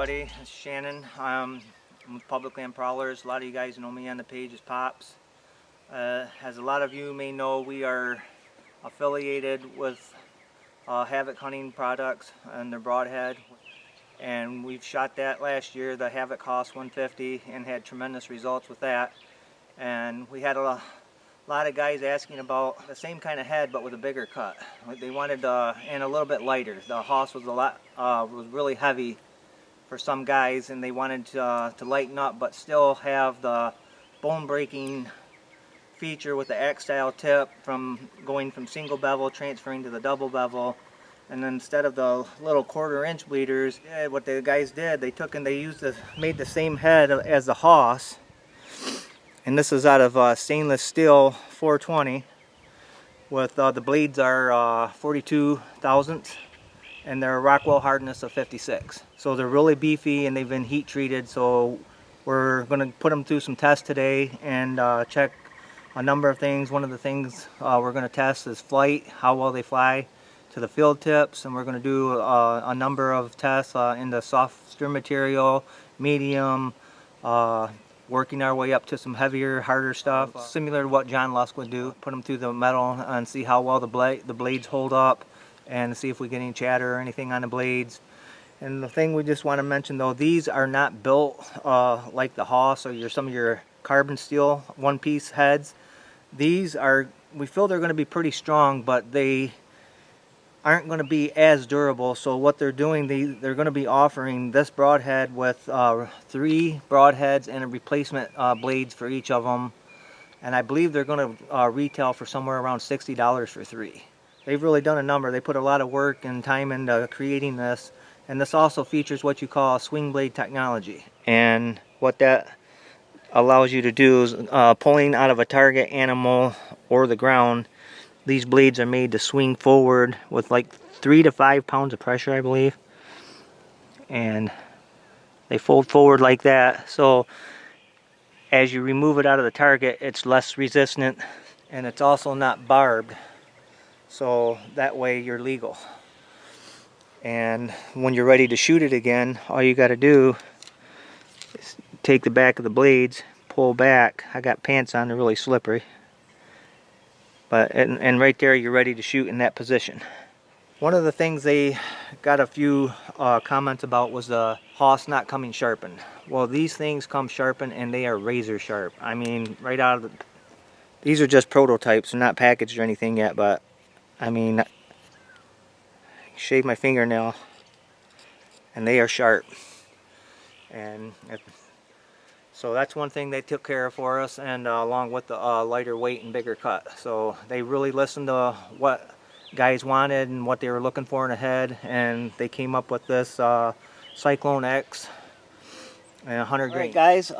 everybody. It's Shannon. I'm with Public Land Prowlers. A lot of you guys know me on the page as Pops. As a lot of you may know, we are affiliated with Havok Hunting Products and their Broadhead. And we've shot that last year. The Havok cost $150 and had tremendous results with that. And we had a lot of guys asking about the same kind of head but with a bigger cut. They wanted and a little bit lighter. The Hoss was was really heavy for some guys, and they wanted to lighten up but still have the bone breaking feature with the X-style tip from going from single bevel transferring to the double bevel. And then instead of the little 1/4 inch bleeders, what the guys did, they took and they made the same head as the Hoss. And this is out of stainless steel 420 with the blades are 42 thousandths and they're Rockwell hardness of 56. So they're really beefy and they've been heat treated. So we're going to put them through some tests today and check a number of things. One of the things we're going to test is flight, how well they fly to the field tips, and we're going to do a number of tests in the softer material, medium, working our way up to some heavier, harder stuff, similar to what John Lusk would do. Put them through the metal and see how well the blades hold up, and see if we get any chatter or anything on the blades. And the thing we just want to mention though, these are not built like the Hoss or some of your carbon steel one-piece heads. These are, we feel they're going to be pretty strong, but they aren't going to be as durable. So what they're doing, they're going to be offering this broadhead with 3 broadheads and a replacement blades for each of them. And I believe they're going to retail for somewhere around $60 for 3. They've really done a number. They put a lot of work and time into creating this. And this also features what you call swing blade technology. And what that allows you to do is pulling out of a target animal or the ground, these blades are made to swing forward with like 3 to 5 pounds of pressure, I believe. And they fold forward like that. So as you remove it out of the target, it's less resistant, and it's also not barbed. So that way you're legal. And when you're ready to shoot it again, all you got to do is take the back of the blades, pull back. I got pants on, they're really slippery. But and right there you're ready to shoot in that position. One of the things they got a few comments about was the Hoss not coming sharpened. Well, these things come sharpened and they are razor sharp. I mean, right out of the... These are just prototypes, they're not packaged or anything yet, but I mean, shave my fingernail and they are sharp. And so that's one thing they took care of for us, and along with the lighter weight and bigger cut. So they really listened to what guys wanted and what they were looking for in a head, and they came up with this Cyclone X and 100 grain. Alright guys,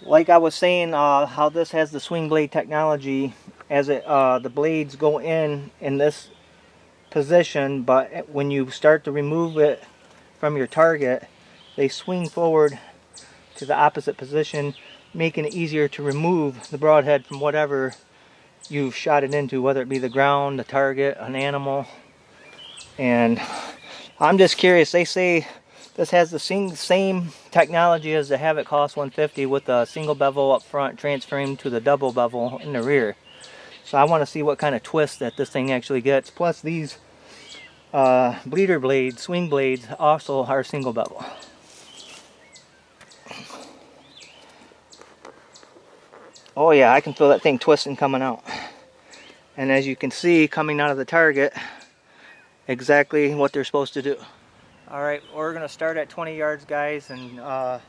like I was saying, how this has the swing blade technology, as the blades go in this position, but when you start to remove it from your target, they swing forward to the opposite position, making it easier to remove the broadhead from whatever you've shot it into, whether it be the ground, the target, an animal. And I'm just curious, they say this has the same technology as the Havok cost $150 with a single bevel up front transferring to the double bevel in the rear. So I want to see what kind of twist that this thing actually gets. Plus these bleeder blades, swing blades, also are single bevel. Oh yeah, I can feel that thing twisting coming out. And as you can see, coming out of the target, exactly what they're supposed to do. Alright, we're going to start at 20 yards, guys, and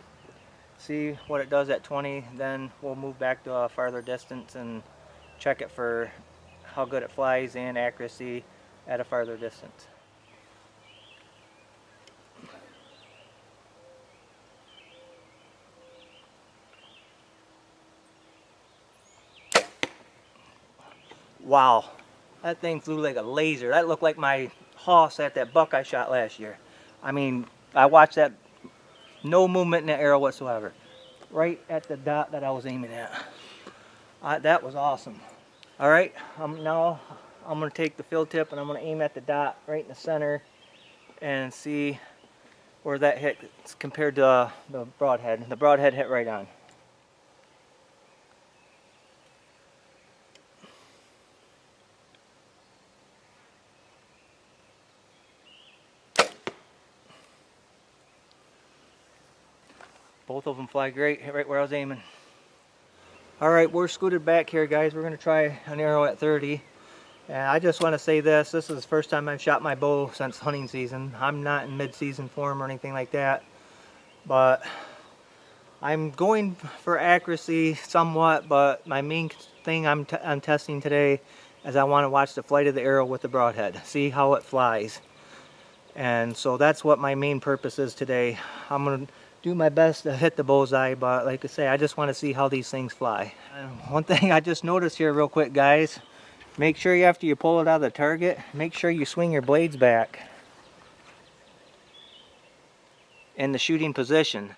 see what it does at 20. Then we'll move back to a farther distance and check it for how good it flies and accuracy at a farther distance. Wow, that thing flew like a laser. That looked like my Hoss at that buck I shot last year. I mean, I watched that, no movement in the arrow whatsoever. Right at the dot that I was aiming at. That was awesome. Alright, now I'm going to take the field tip and I'm going to aim at the dot right in the center and see where that hit compared to the broadhead. The broadhead hit right on. Both of them fly great, hit right where I was aiming. Alright, we're scooted back here, guys. We're going to try an arrow at 30. And I just want to say this is the first time I've shot my bow since hunting season. I'm not in mid-season form or anything like that. But I'm going for accuracy somewhat, but my main thing I'm testing today is I want to watch the flight of the arrow with the broadhead. See how it flies. And so that's what my main purpose is today. I'm going to do my best to hit the bullseye, but like I say, I just want to see how these things fly. One thing I just noticed here real quick, guys, make sure after you pull it out of the target, make sure you swing your blades back in the shooting position.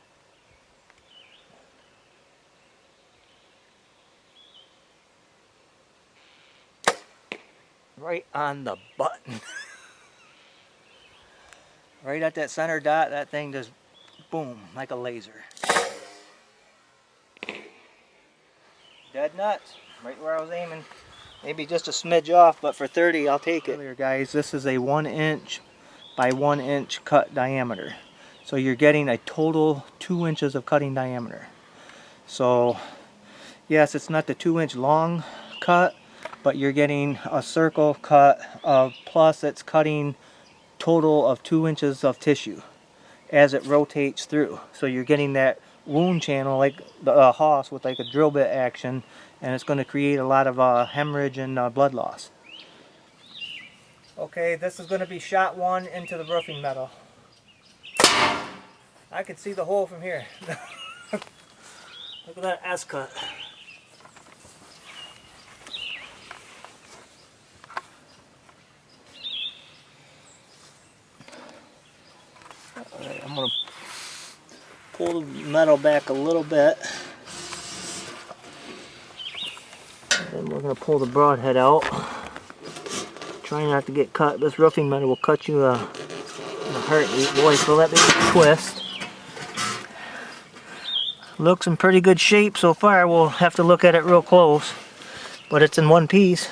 Right on the button. Right at that center dot, that thing just boom, like a laser. Dead nuts, right where I was aiming. Maybe just a smidge off, but for 30, I'll take it. Here, guys, this is a 1 inch by 1 inch cut diameter. So you're getting a total 2 inches of cutting diameter. So, yes, it's not the 2 inch long cut, but you're getting a circle cut of, plus it's cutting total of 2 inches of tissue as it rotates through. So you're getting that wound channel like the hoss with like a drill bit action, and it's going to create a lot of hemorrhage and blood loss. Okay, this is going to be shot 1 into the roofing metal. I can see the hole from here. Look at that S cut. Alright, I'm going to pull the metal back a little bit. Then we're going to pull the broadhead out. Try not to get cut. This roofing metal will cut you in a heartbeat, boy, so let me twist. Looks in pretty good shape so far. We'll have to look at it real close. But it's in one piece.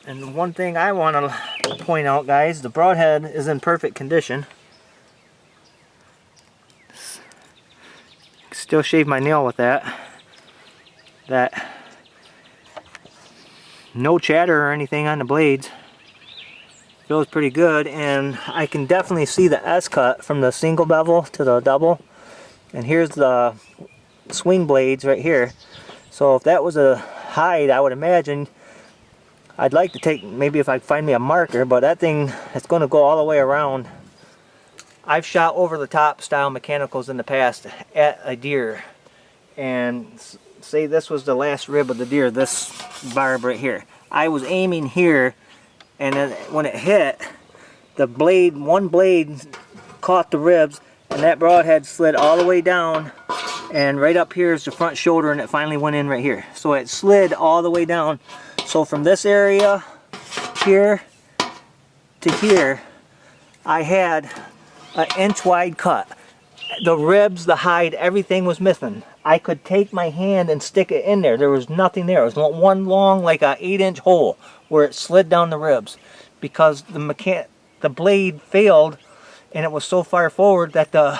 And one thing I want to point out, guys, the broadhead is in perfect condition. Still shave my nail with that. No chatter or anything on the blades. Feels pretty good, and I can definitely see the S cut from the single bevel to the double. And here's the swing blades right here. So if that was a hide, I would imagine I'd like to take, maybe if I find me a marker, but that thing, it's going to go all the way around. I've shot over the top style mechanicals in the past at a deer, and say this was the last rib of the deer, this barb right here. I was aiming here, and then when it hit, the blade, one blade caught the ribs, and that broadhead slid all the way down, and right up here is the front shoulder, and it finally went in right here. So it slid all the way down. So from this area here to here, I had an inch wide cut. The ribs, the hide, everything was missing. I could take my hand and stick it in there. There was nothing there. It was one long, like a 8-inch hole where it slid down the ribs because the blade failed, and it was so far forward that the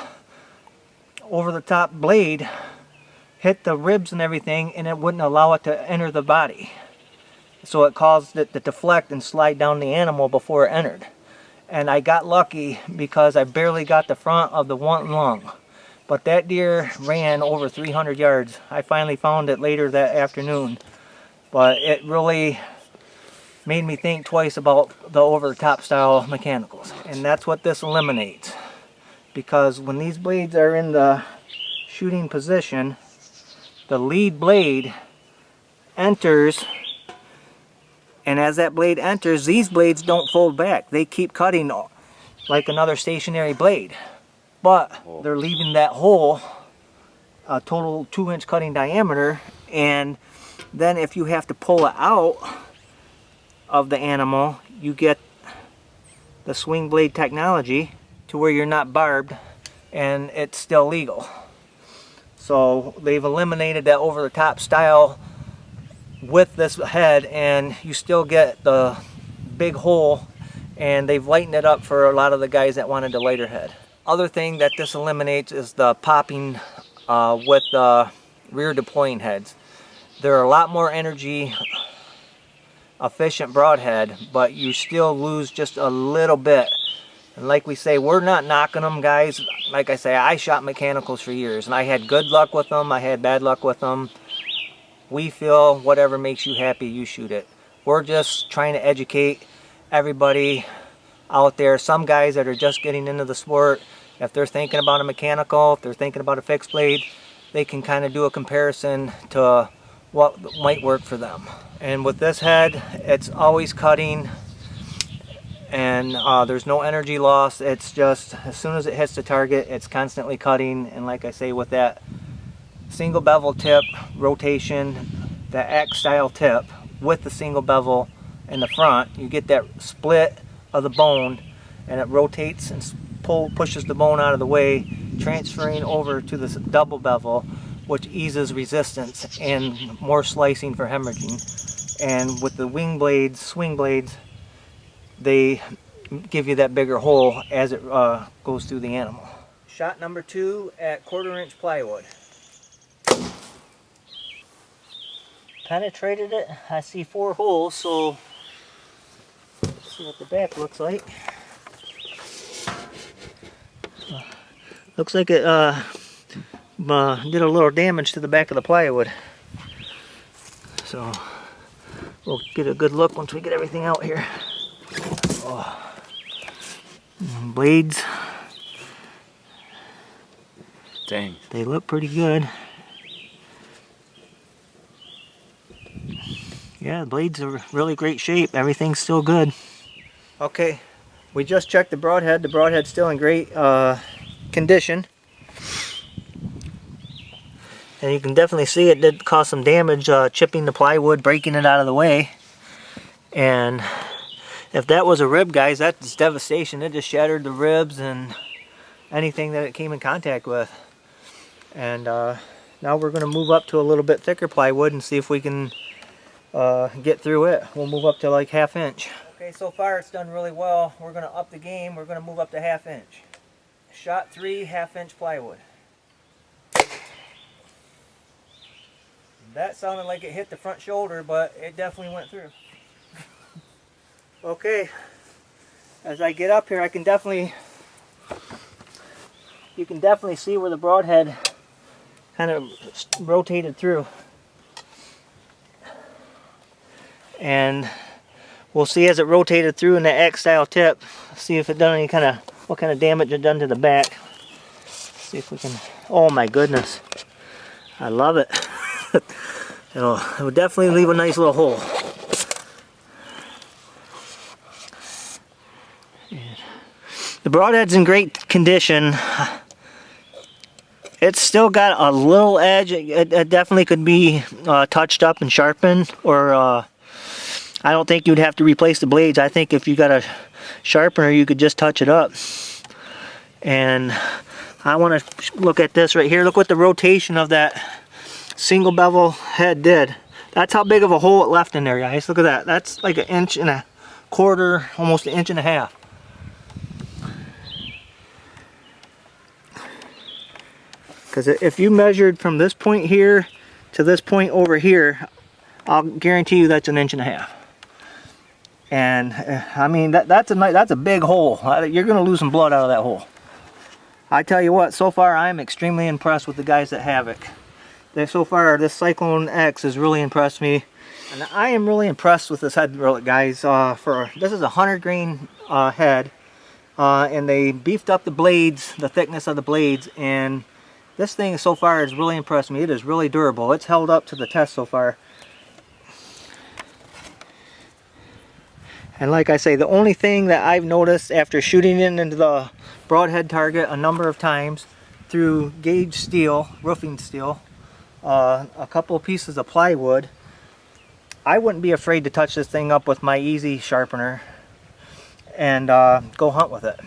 over the top blade hit the ribs and everything, and it wouldn't allow it to enter the body. So it caused it to deflect and slide down the animal before it entered. And I got lucky because I barely got the front of the one lung. But that deer ran over 300 yards. I finally found it later that afternoon. But it really made me think twice about the over-the-top style mechanicals. And that's what this eliminates. Because when these blades are in the shooting position, the lead blade enters, and as that blade enters, these blades don't fold back. They keep cutting like another stationary blade. But they're leaving that hole a total 2-inch cutting diameter, and then if you have to pull it out of the animal, you get the swing blade technology to where you're not barbed and it's still legal. So they've eliminated that over-the-top style with this head, and you still get the big hole, and they've lightened it up for a lot of the guys that wanted the lighter head. Other thing that this eliminates is the popping with the rear deploying heads. They're a lot more energy efficient broadhead, but you still lose just a little bit. And like we say, we're not knocking them, guys. Like I say, I shot mechanicals for years, and I had good luck with them, I had bad luck with them. We feel whatever makes you happy, you shoot it. We're just trying to educate everybody out there. Some guys that are just getting into the sport, if they're thinking about a mechanical, if they're thinking about a fixed blade, they can kind of do a comparison to what might work for them. And with this head, it's always cutting, and there's no energy loss. It's just as soon as it hits the target, it's constantly cutting. And like I say, with that single bevel tip rotation, the X style tip with the single bevel in the front, you get that split of the bone, and it rotates and pushes the bone out of the way, transferring over to this double bevel, which eases resistance and more slicing for hemorrhaging. And with the wing blades, swing blades, they give you that bigger hole as it goes through the animal. Shot number 2 at 1/4 inch plywood. Penetrated it. I see 4 holes, so let's see what the back looks like. Looks like it did a little damage to the back of the plywood. So we'll get a good look once we get everything out here. Oh. Blades. Dang. They look pretty good. Yeah, the blades are really great shape. Everything's still good. Okay, we just checked the broadhead. The broadhead's still in great condition. And you can definitely see it did cause some damage, chipping the plywood, breaking it out of the way. And if that was a rib, guys, that's devastation. It just shattered the ribs and anything that it came in contact with. And now we're going to move up to a little bit thicker plywood and see if we can get through it. We'll move up to like 1/2 inch. Okay, so far it's done really well. We're going to up the game. We're going to move up to 1/2 inch. Shot 3 1/2 inch plywood. That sounded like it hit the front shoulder, but it definitely went through. Okay, as I get up here, you can definitely see where the broadhead kind of rotated through. And we'll see as it rotated through in the X style tip, see if it done any kind of, what kind of damage it done to the back. See if we can, oh my goodness, I love it. It will definitely leave a nice little hole. The broadhead's in great condition. It's still got a little edge. It definitely could be touched up and sharpened, or I don't think you'd have to replace the blades. I think if you got a sharpener, you could just touch it up. And I want to look at this right here. Look what the rotation of that single bevel head did. That's how big of a hole it left in there, guys. Look at that. That's like 1.25 inches, almost 1.5 inches. Because if you measured from this point here to this point over here, I'll guarantee you that's 1.5 inches. And I mean, that's a big hole. You're going to lose some blood out of that hole. I tell you what, so far I'm extremely impressed with the guys at Havok. So far, this Cyclone X has really impressed me, and I am really impressed with this head, guys. This is a 100 grain head, and they beefed up the blades, the thickness of the blades, and this thing so far has really impressed me. It is really durable. It's held up to the test so far. And like I say, the only thing that I've noticed after shooting it into the broadhead target a number of times through gauge steel, roofing steel, a couple of pieces of plywood, I wouldn't be afraid to touch this thing up with my easy sharpener and go hunt with it.